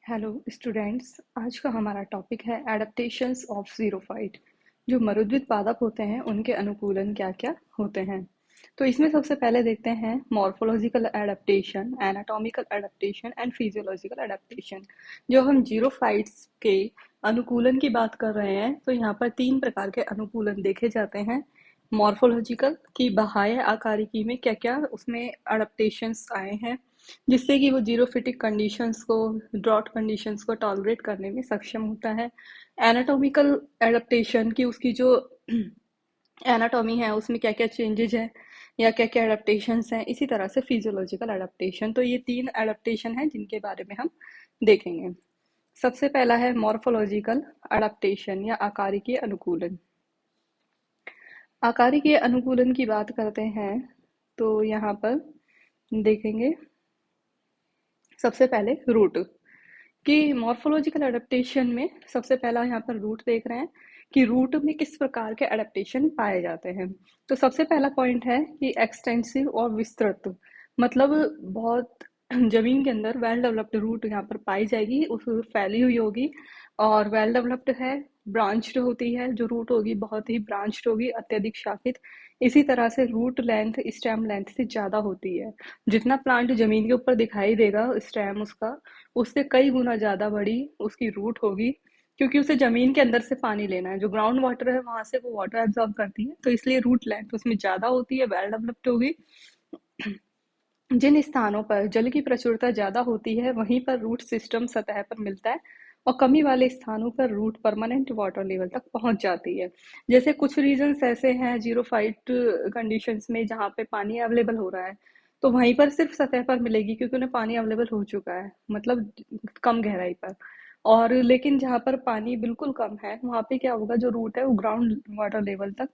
Hello students, आज का हमारा टॉपिक है एडेप्टेशंस ऑफ ज़ीरोफाइट। जो मरुद्विद पादप होते हैं उनके अनुकूलन क्या क्या होते हैं। तो इसमें सबसे पहले देखते हैं morphological adaptation, anatomical adaptation and physiological adaptation. जो हम जीरोफाइट्स के अनुकूलन की बात कर रहे हैं तो यहाँ पर तीन प्रकार के अनुकूलन देखे जाते हैं। मॉर्फोलॉजिकल की बाह्य आकारिकी में क्या क्या उसमें अडेप्टेशंस आए हैं जिससे कि वो जीरोफिटिक कंडीशंस को, ड्रॉट कंडीशंस को टॉलरेट करने में सक्षम होता है। एनाटॉमिकल एडेप्टेशन की उसकी जो एनाटॉमी है उसमें क्या क्या चेंजेज हैं या क्या क्या एडेप्टेशंस हैं। इसी तरह से फिजियोलॉजिकल एडेप्टेशन। तो ये तीन एडेप्टेशन हैं जिनके बारे में हम देखेंगे। सबसे पहला है मॉर्फोलॉजिकल एडेप्टेशन या आकारिकीय अनुकूलन। आकारिकीय अनुकूलन की बात करते हैं तो यहाँ पर देखेंगे सबसे पहले रूट कि मॉर्फोलॉजिकल एडेप्टेशन में सबसे पहला यहाँ पर रूट देख रहे हैं कि रूट में किस प्रकार के एडेप्टेशन पाए जाते हैं। तो सबसे पहला पॉइंट है कि एक्सटेंसिव और विस्तृत, मतलब बहुत जमीन के अंदर वेल डेवलप्ड रूट यहाँ पर पाई जाएगी, उस फैली हुई होगी और वेल डेवलप्ड है, ब्रांच्ड होती है। जो रूट होगी बहुत ही ब्रांच्ड होगी, अत्यधिक शाखित। इसी तरह से रूट लेंथ स्टेम लेंथ से ज़्यादा होती है। जितना प्लांट जमीन के ऊपर दिखाई देगा स्टेम उसका, उससे कई गुना ज़्यादा बड़ी उसकी रूट होगी, क्योंकि उसे ज़मीन के अंदर से पानी लेना है। जो ग्राउंड वाटर है वहाँ से वो वाटर एब्जॉर्ब करती है, तो इसलिए रूट लेंथ उसमें ज़्यादा होती है, वेल डेवलप्ड होगी। जिन स्थानों पर जल की प्रचुरता ज़्यादा होती है वहीं पर रूट सिस्टम सतह पर मिलता है और कमी वाले स्थानों पर रूट परमानेंट वाटर लेवल तक पहुंच जाती है। जैसे कुछ रीजन्स ऐसे हैं जीरोफाइट कंडीशंस में जहाँ पे पानी अवेलेबल हो रहा है, तो वहीं पर सिर्फ सतह पर मिलेगी क्योंकि उन्हें पानी अवेलेबल हो चुका है, मतलब कम गहराई पर। और लेकिन जहाँ पर पानी बिल्कुल कम है वहाँ पे क्या होगा, जो रूट है वो ग्राउंड वाटर लेवल तक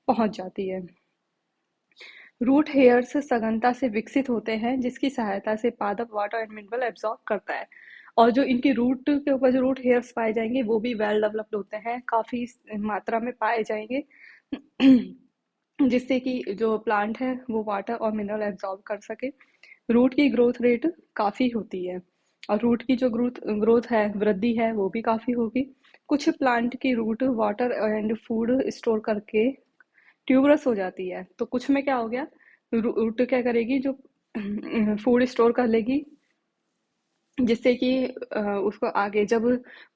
पहुंच जाती है। रूट हेयर्स सघनता से विकसित होते हैं जिसकी सहायता से पादप वाटर एंड मिनरल एब्जॉर्ब करता है। और जो इनकी रूट के ऊपर जो रूट हेयर्स पाए जाएंगे वो भी वेल डेवलप्ड होते हैं, काफी मात्रा में पाए जाएंगे जिससे कि जो प्लांट है वो वाटर और मिनरल एब्जॉर्ब कर सके। रूट की ग्रोथ रेट काफी होती है और रूट की जो ग्रोथ ग्रोथ है, वृद्धि है, वो भी काफी होगी। कुछ प्लांट की root water and food store करके ट्यूबरस हो जाती है, तो कुछ में क्या हो गया, रूट क्या करेगी, जो फूड स्टोर कर लेगी, जिससे कि उसको आगे जब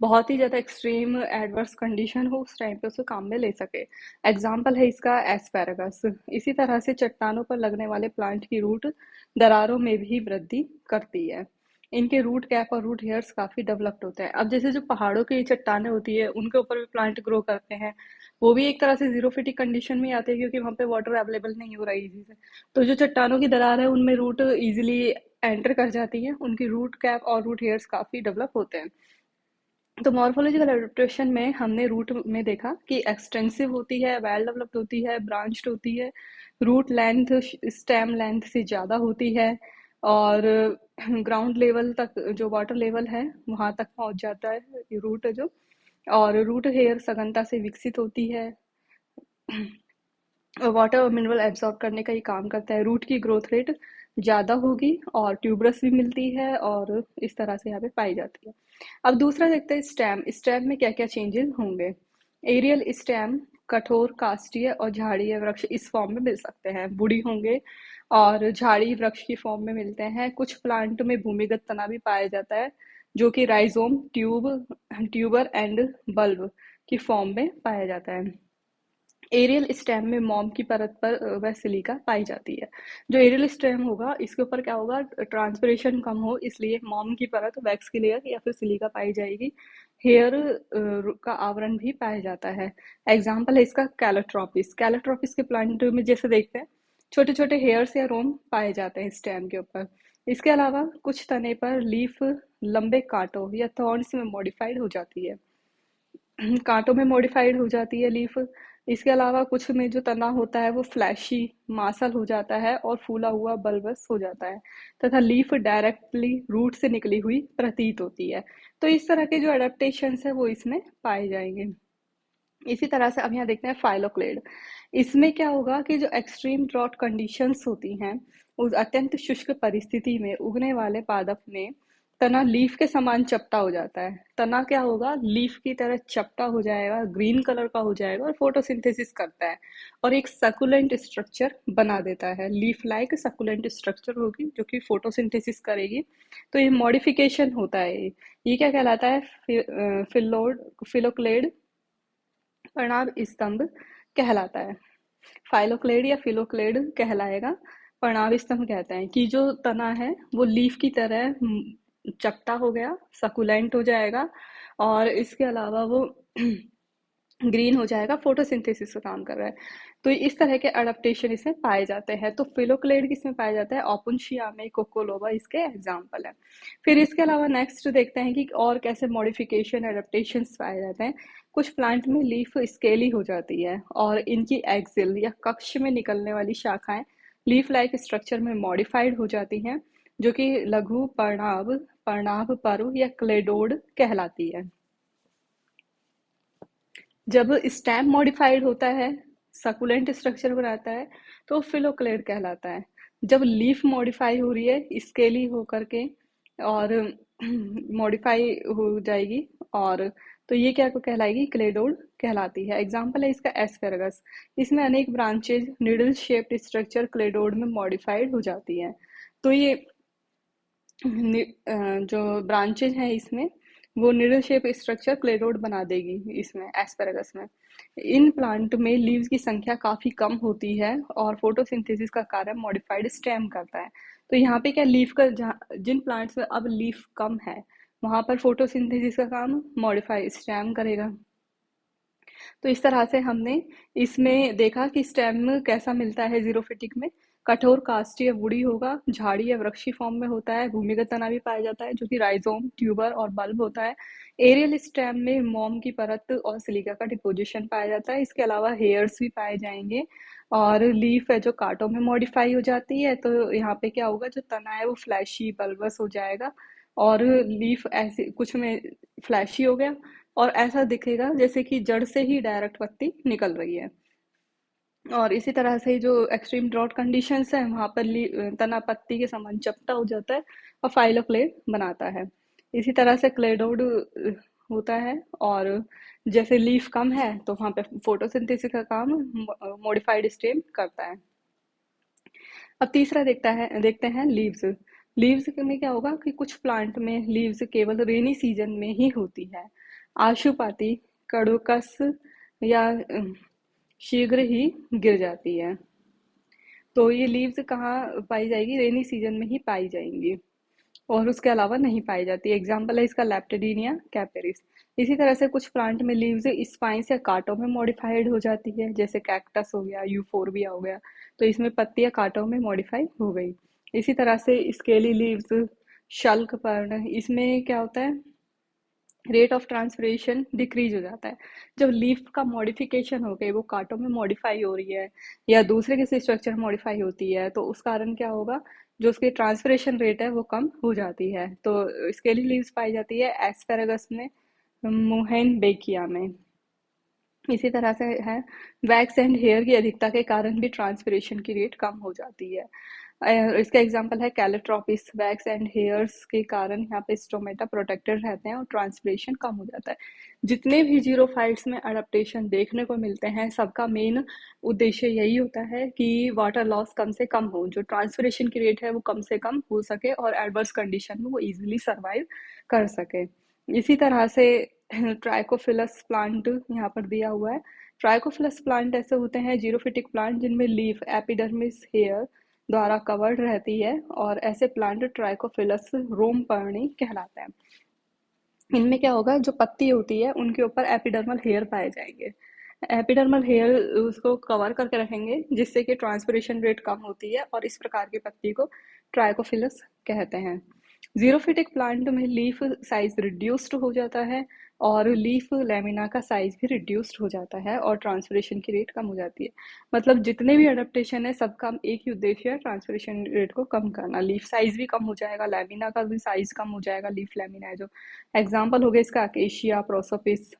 बहुत ही ज़्यादा एक्सट्रीम एडवर्स कंडीशन हो उस टाइम पे उसे काम में ले सके। एग्जाम्पल है इसका एस्पेरागस। इसी तरह से चट्टानों पर लगने वाले प्लांट की रूट दरारों में भी वृद्धि करती है। इनके रूट कैप और रूट हेयर्स काफ़ी डेवलप्ड होते हैं। अब जैसे जो पहाड़ों की चट्टानें होती है उनके ऊपर भी प्लांट ग्रो करते हैं, वो भी एक तरह से जीरोफिटिक कंडीशन में आते हैं क्योंकि वहाँ पे वाटर अवेलेबल नहीं हो रहा है इजी से। तो जो चट्टानों की दरार है उनमें रूट इजीली एंटर कर जाती हैं, उनकी रूट कैप और रूट हेयर्स काफ़ी डेवलप होते हैं। तो मॉर्फोलॉजिकल एडेप्टेशन में हमने रूट में देखा कि एक्सटेंसिव होती है, वेल डेवलप्ड होती है, ब्रांच्ड होती है, रूट लेंथ स्टेम लेंथ से ज़्यादा होती है और ग्राउंड लेवल तक जो वाटर लेवल है वहाँ तक पहुँच जाता है रूट जो। और रूट हेयर सघनता से विकसित होती है, वाटर और मिनरल एब्जॉर्ब करने का ही काम करता है। रूट की ग्रोथ रेट ज़्यादा होगी और ट्यूबरस भी मिलती है और इस तरह से यहाँ पे पाई जाती है। अब दूसरा देखते हैं स्टेम। स्टेम में क्या क्या चेंजेस होंगे। एरियल स्टेम कठोर काष्ठीय और झाड़ीय वृक्ष इस फॉर्म में मिल सकते हैं, बुड़ी होंगे और झाड़ी वृक्ष की फॉर्म में मिलते हैं। कुछ प्लांट में भूमिगत तना भी पाया जाता है जो कि राइजोम ट्यूबर एंड बल्ब की फॉर्म में पाया जाता है। एरियल स्टेम में मोम की परत पर वह सिलिका पाई जाती है। जो एरियल स्टेम होगा इसके ऊपर क्या होगा, ट्रांसपिरेशन कम हो इसलिए मोम की परत, वैक्स की लेयर या फिर सिलिका पाई जाएगी। हेयर का आवरण भी पाया जाता है। एग्जाम्पल है इसका कैलोट्रोपिस। कैलोट्रोपिस के प्लांट में जैसे देखते हैं छोटे छोटे हेयर्स या रोम पाए जाते हैं स्टेम के ऊपर। इसके अलावा कुछ तने पर लीफ लंबे कांटों या थॉर्न्स में मॉडिफाइड हो जाती है, कांटों में मॉडिफाइड हो जाती है लीफ। इसके अलावा कुछ में जो तना होता है वो फ्लैशी मासल हो जाता है और फूला हुआ बल्बस हो जाता है तथा लीफ डायरेक्टली रूट से निकली हुई प्रतीत होती है। तो इस तरह के जो अडेप्टेशंस है वो इसमें पाए जाएंगे। इसी तरह से अब यहाँ देखते हैं फाइलोक्लेड। इसमें क्या होगा कि जो एक्सट्रीम ड्रॉट कंडीशंस होती हैं, उस अत्यंत शुष्क परिस्थिति में उगने वाले पादप में तना लीफ के समान चपटा हो जाता है। तना क्या होगा, लीफ की तरह चपटा हो जाएगा, ग्रीन कलर का हो जाएगा और फोटोसिंथेसिस करता है और एक सकुलेंट स्ट्रक्चर बना देता है। लीफ लाइक सकुलेंट स्ट्रक्चर होगी जो कि फोटोसिंथेसिस करेगी। तो ये मॉडिफिकेशन होता है। ये क्या कहलाता है, फिलोक्लेड पर्णाभ स्तंभ कहलाता है। फाइलोक्लेड या फिलोक्लेड कहलाएगा। पर्णाभ स्तंभ कहते हैं कि जो तना है वो लीफ की तरह चपटा हो गया, सकुलेंट हो जाएगा और इसके अलावा वो ग्रीन हो जाएगा, फोटोसिंथेसिस का काम कर रहा है। तो इस तरह के अडेप्टेशन इसमें पाए जाते हैं। तो फिलोक्लेड किसमें पाया जाता है, ओपुन्शिया में, कोकोलोबा इसके एग्जाम्पल है। फिर इसके अलावा नेक्स्ट देखते हैं कि और कैसे मॉडिफिकेशन एडेप्टेशन पाए जाते हैं। कुछ प्लांट में लीफ स्केली हो जाती है और इनकी एक्सिल या कक्ष में निकलने वाली शाखाएं लीफ लाइक स्ट्रक्चर में मॉडिफाइड हो जाती हैं, जो कि लघु पर्णाभ, पर्णाभ पर्व या क्लेडोड कहलाती है। जब स्टेम मॉडिफाइड होता है, सकुलेंट स्ट्रक्चर बनाता है, तो फिलोक्लेड कहलाता है। जब लीफ मॉडिफाई हो रही है स्केली होकर के और मॉडिफाई हो जाएगी और तो ये क्या कहलाएगी, क्लेडोड कहलाती है। एग्जाम्पल है इसका एस्पेरगस। इसमें अनेक branches needle shaped structure cladode में मॉडिफाइड हो जाती है। तो ये जो ब्रांचेज हैं इसमें वो निडल शेप स्ट्रक्चर क्लेडोड बना देगी इसमें, एस्पेरेगस में। इन प्लांट में लीव्स की संख्या काफी कम होती है और फोटोसिंथेसिस का कार्य मॉडिफाइड स्टेम करता है। तो यहाँ पे क्या, लीफ का जिन प्लांट्स में अब लीफ कम है वहां पर फोटोसिंथेसिस का काम मॉडिफाइड स्टेम करेगा। तो इस तरह से हमने इसमें देखा कि स्टेम कैसा मिलता है जीरोफिटिक में। कठोर काष्ठीय वुडी होगा, झाड़ी या वृक्षी फॉर्म में होता है। भूमिगत तना भी पाया जाता है जो कि राइजोम, ट्यूबर और बल्ब होता है। एरियल स्टेम में मोम की परत और सिलिका का डिपोजिशन पाया जाता है। इसके अलावा हेयर्स भी पाए जाएंगे और लीफ है जो कांटों में मॉडिफाई हो जाती है। तो यहाँ पे क्या होगा, जो तना है वो फ्लैशी बल्बस हो जाएगा और लीफ ऐसे कुछ में फ्लैशी हो गया और ऐसा दिखेगा जैसे कि जड़ से ही डायरेक्ट पत्ती निकल रही है। और इसी तरह से जो एक्सट्रीम ड्रॉट कंडीशंस है वहां पर तना पत्ती के समान चपटा हो जाता है और फाइलोक्लेड बनाता है। इसी तरह से क्लेडोड होता है और जैसे लीफ कम है तो वहां पे फोटोसिंथेसिस का काम मॉडिफाइड स्टेम करता है। अब तीसरा देखते हैं लीव्स। लीव्स में क्या होगा कि कुछ प्लांट में लीव्स केवल रेनी सीजन में ही होती है। आशुपाती, कड़ोकस या शीघ्र ही गिर जाती है। तो ये लीव्स कहाँ पाई जाएगी, रेनी सीजन में ही पाई जाएंगी और उसके अलावा नहीं पाई जाती। एग्जाम्पल है इसका लैप्टेडिनिया कैपेरिस। इसी तरह से कुछ प्लांट में लीव्स स्पाइंस या कांटों में मॉडिफाइड हो जाती है, जैसे कैक्टस हो गया, यूफोरबिया हो गया। तो इसमें पत्तियां कांटों में मॉडिफाई हो गई। इसी तरह से स्केली लीव्स, शल्क पर्ण, इसमें क्या होता है, रेट ऑफ ट्रांसपिरेशन डिक्रीज हो जाता है। जब लीफ का मॉडिफिकेशन हो गई, वो कांटों में मॉडिफाई हो रही है या दूसरे किसी स्ट्रक्चर मॉडिफाई होती है, तो उस कारण क्या होगा, जो उसकी ट्रांसपिरेशन रेट है वो कम हो जाती है। तो स्केली लीव्स पाई जाती है एस्पेरागस में, मुहेन बेकिया में। इसी तरह से है, वैक्स एंड हेयर की अधिकता के कारण भी ट्रांसपिरेशन की रेट कम हो जाती है। इसका एग्जांपल है कैलोट्रोपिस। वैक्स एंड हेयर्स के कारण यहाँ पे स्टोमेटा प्रोटेक्टेड रहते हैं और ट्रांसपिरेशन कम हो जाता है। जितने भी जीरोफाइट्स में अडेप्टेशन देखने को मिलते हैं सबका मेन उद्देश्य यही होता है कि वाटर लॉस कम से कम हो, जो ट्रांसपिरेशन की रेट है वो कम से कम हो सके और एडवर्स कंडीशन में वो इजीली सर्वाइव कर सके। इसी तरह से ट्राइकोफिलस प्लांट यहाँ पर दिया हुआ है। ट्राइकोफिलस प्लांट ऐसे होते हैं जीरोफिटिक प्लांट जिनमें लीफ एपिडर्मिस हेयर द्वारा कवर्ड रहती है और ऐसे प्लांट ट्राइकोफिलस रोम पर्णी कहलाते हैं। इनमें क्या होगा, जो पत्ती होती है उनके ऊपर एपिडर्मल हेयर पाए जाएंगे। एपिडर्मल हेयर उसको कवर करके रखेंगे जिससे कि ट्रांसपिरेशन रेट कम होती है और इस प्रकार की पत्ती को ट्राइकोफिलस कहते हैं। जीरोफिटिक प्लांट में लीफ साइज रिड्यूस्ड हो जाता है और लीफ लैमिना का साइज भी रिड्यूस्ड हो जाता है और ट्रांसपिरेशन की रेट कम हो जाती है। मतलब जितने भी अडेप्टेशन है सबका एक ही उद्देश्य है, ट्रांसपिरेशन रेट को कम करना। लीफ साइज भी कम हो जाएगा, लैमिना का भी साइज कम हो जाएगा, लीफ लैमिना है जो। एग्जाम्पल हो गया इसका अकेशिया, प्रोसोपिस।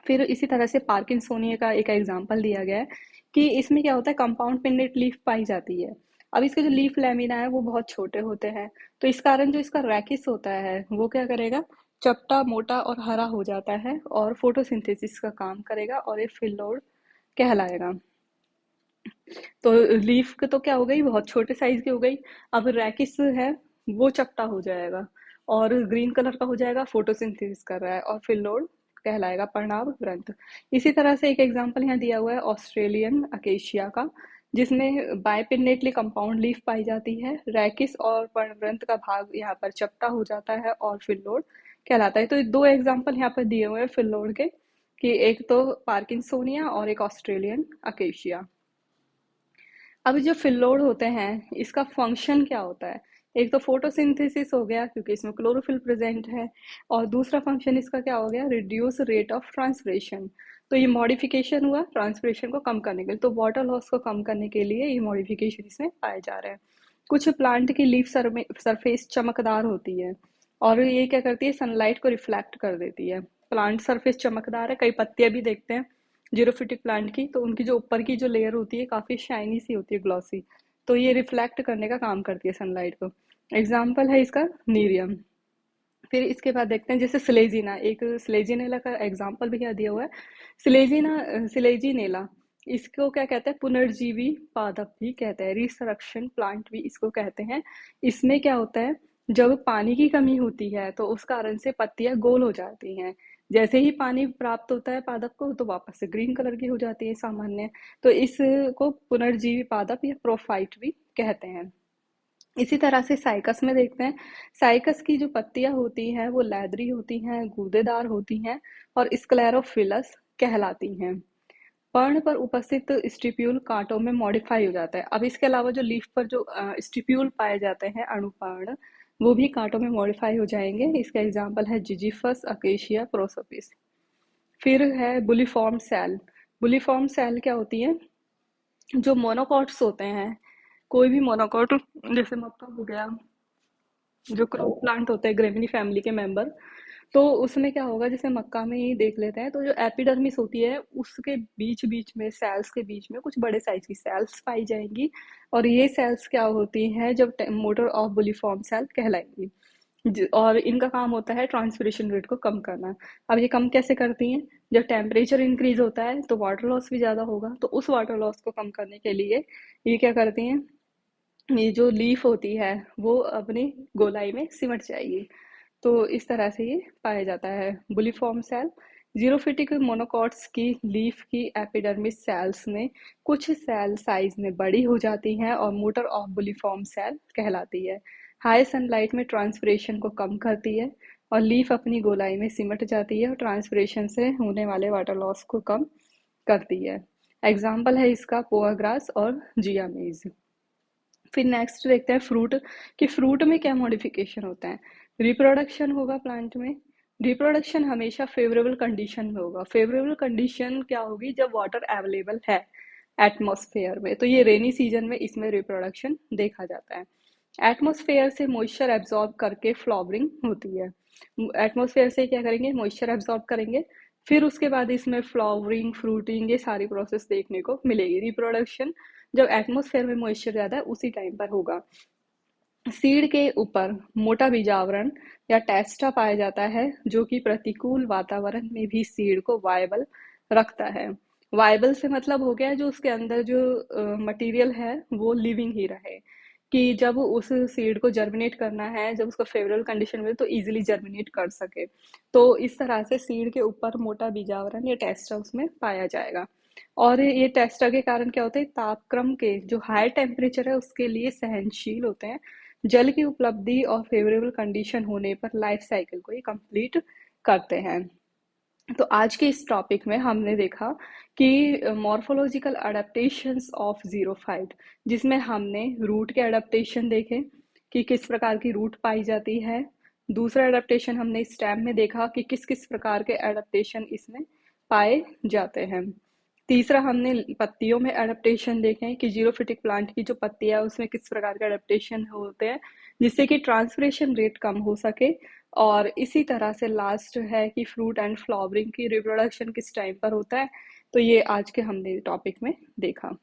फिर इसी तरह से पार्किंसोनिया का एक एग्जाम्पल दिया गया है कि इसमें क्या होता है, कंपाउंड पिन्नेट लीफ पाई जाती है अब इसके जो लीफ लैमिना है वो बहुत छोटे होते हैं, तो इस कारण जो इसका रैकिस होता है वो क्या करेगा, चपटा मोटा और हरा हो जाता है और फोटोसिंथेसिस का काम करेगा और ये फिल्लोड कहलाएगा। तो लीफ के तो क्या हो गई, बहुत छोटे साइज की हो गई। अब रैकिस है वो चपटा हो जाएगा और ग्रीन कलर का हो जाएगा, फोटोसिंथेसिस कर रहा है और फिल्लोड कहलाएगा, पर्णव ग्रंथ। इसी तरह से एक एग्जांपल यहाँ दिया हुआ है ऑस्ट्रेलियन अकेशिया का, जिसमें बाइपिन्नेटली कंपाउंड लीफ पाई जाती है, रैकिस और पर्णग्रंथ का भाग यहाँ पर चपटा हो जाता है और फिल्लोड कहलाता है। तो ये दो एग्जाम्पल यहाँ पर दिए हुए हैं फिल्लोड के, कि एक तो पार्किंसोनिया और एक ऑस्ट्रेलियन अकेशिया। अब जो फिल्लोड होते हैं इसका फंक्शन क्या होता है, एक तो फोटोसिंथेसिस हो गया क्योंकि इसमें क्लोरोफिल प्रेजेंट है, और दूसरा फंक्शन इसका क्या हो गया, रिड्यूस रेट ऑफ ट्रांसपिरेशन। तो ये मॉडिफिकेशन हुआ ट्रांसपिरेशन को कम करने के लिए, तो वाटर लॉस को कम करने के लिए ये मॉडिफिकेशन इसमें पाए जा रहे हैं। कुछ प्लांट की लीफ सरफेस चमकदार होती है और ये क्या करती है, सनलाइट को रिफ्लेक्ट कर देती है। प्लांट सरफेस चमकदार है, कई पत्तियां भी देखते हैं जीरोफिटिक प्लांट की, तो उनकी जो ऊपर की जो लेयर होती है काफी शाइनी सी होती है, ग्लॉसी, तो ये रिफ्लेक्ट करने का काम करती है सनलाइट को। एग्जाम्पल है इसका नीरियम। फिर इसके बाद देखते हैं जैसे स्लेजिना, एक स्लेजिनेला का एग्जाम्पल भी यहाँ दिया हुआ है। स्लेजिनेला इसको क्या कहते हैं, पुनर्जीवी पादप भी कहते हैं, रिसरक्शन प्लांट भी इसको कहते हैं। इसमें क्या होता है, जब पानी की कमी होती है तो उस कारण से पत्तियां गोल हो जाती हैं, जैसे ही पानी प्राप्त होता है पादप को तो वापस से ग्रीन कलर की हो जाती है सामान्य। तो इसको पुनर्जीवी पादप या प्रोफाइट भी कहते हैं। इसी तरह से साइकस में देखते हैं, साइकस की जो पत्तियां होती हैं वो लैदरी होती हैं, गूदेदार होती हैं और स्क्लेरोफिलस कहलाती हैं। पर्ण पर उपस्थित स्टिप्यूल कांटों में मॉडिफाई हो जाता है। अब इसके अलावा जो लीफ पर जो स्टिप्यूल पाए जाते हैं अणुपर्ण, वो भी कांटों में मॉडिफाई हो जाएंगे। इसका एग्जाम्पल है जिजीफस, अकेशिया, प्रोसोपिस। फिर है बुलीफॉर्म सेल। बुलीफॉर्म सेल क्या होती है, जो मोनोकॉट्स होते हैं, कोई भी मोनोकॉट, जैसे मक्का हो गया, जो क्रॉप प्लांट होते हैं ग्रेमिनी फैमिली के मेंबर, तो उसमें क्या होगा, जैसे मक्का में ही देख लेते हैं, तो जो एपिडर्मिस होती है उसके बीच बीच में, सेल्स के बीच में कुछ बड़े साइज की सेल्स पाई जाएंगी, और ये सेल्स क्या होती हैं, जब मोटर ऑफ बुलिफॉर्म सेल कहलाएंगी। और इनका काम होता है ट्रांसपिरेशन रेट को कम करना। अब ये कम कैसे करती हैं, जब टेम्परेचर इंक्रीज होता है तो वाटर लॉस भी ज़्यादा होगा, तो उस वाटर लॉस को कम करने के लिए ये क्या करती हैं, ये जो लीफ होती है वो अपनी गोलाई में सिमट जाएगी। तो इस तरह से ये पाया जाता है बुलिफॉर्म सेल। जीरोफिटिक मोनोकॉट्स की लीफ की एपिडर्मिस सेल्स में कुछ सेल साइज में बड़ी हो जाती हैं और मोटर ऑफ बुलिफॉर्म सेल कहलाती है। हाई सनलाइट में ट्रांसपिरेशन को कम करती है और लीफ अपनी गोलाई में सिमट जाती है और ट्रांसपिरेशन से होने वाले वाटर लॉस को कम करती है। एग्जाम्पल है इसका पोआ ग्रास और जियामेज। फिर नेक्स्ट देखते हैं फ्रूट, कि फ्रूट में क्या मॉडिफिकेशन होता है। रिप्रोडक्शन होगा प्लांट में। रिप्रोडक्शन हमेशा फेवरेबल कंडीशन में होगा। फेवरेबल कंडीशन क्या होगी, जब वाटर अवेलेबल है एटमॉस्फेयर में, तो ये रेनी सीजन में इसमें रिप्रोडक्शन देखा जाता है। एटमॉस्फेयर से मॉइस्चर एब्जॉर्ब करके फ्लावरिंग होती है। एटमॉस्फेयर से क्या करेंगे, मॉइस्चर एब्जॉर्ब करेंगे, फिर उसके बाद इसमें फ्लावरिंग, फ्रूटिंग, ये सारी प्रोसेस देखने को मिलेगी। रिप्रोडक्शन जब एटमॉस्फेयर में मॉइस्चर ज्यादा है उसी टाइम पर होगा। सीड के ऊपर मोटा बीजावरण या टेस्टा पाया जाता है, जो कि प्रतिकूल वातावरण में भी सीड को वायबल रखता है। वायबल से मतलब हो गया जो उसके अंदर जो मटेरियल है वो लिविंग ही रहे, कि जब उस सीड को जर्मिनेट करना है, जब उसको फेवरेबल कंडीशन मिले तो इजीली जर्मिनेट कर सके। तो इस तरह से सीड के ऊपर मोटा बीजावरण या टेस्टा उसमें पाया जाएगा। और ये टेस्टा के कारण क्या होता है, तापक्रम के जो हाई टेम्परेचर है उसके लिए सहनशील होते हैं। जल की उपलब्धि और फेवरेबल कंडीशन होने पर लाइफ साइकिल को ये कंप्लीट करते हैं। तो आज के इस टॉपिक में हमने देखा कि मॉर्फोलॉजिकल अडेप्टेशंस ऑफ जीरोफाइट, जिसमें हमने रूट के अडेप्टेशन देखे कि किस प्रकार की रूट पाई जाती है। दूसरा अडेप्टेशन हमने स्टेम में देखा कि किस किस प्रकार के अडेप्टेशन इसमें पाए जाते हैं। तीसरा हमने पत्तियों में अडेप्टेशन देखे हैं कि जीरोफिटिक प्लांट की जो पत्तियां उसमें किस प्रकार के अडेप्टेशन होते हैं जिससे कि ट्रांसपिरेशन रेट कम हो सके। और इसी तरह से लास्ट है कि फ्रूट एंड फ्लावरिंग की रिप्रोडक्शन किस टाइम पर होता है। तो ये आज के हमने टॉपिक में देखा।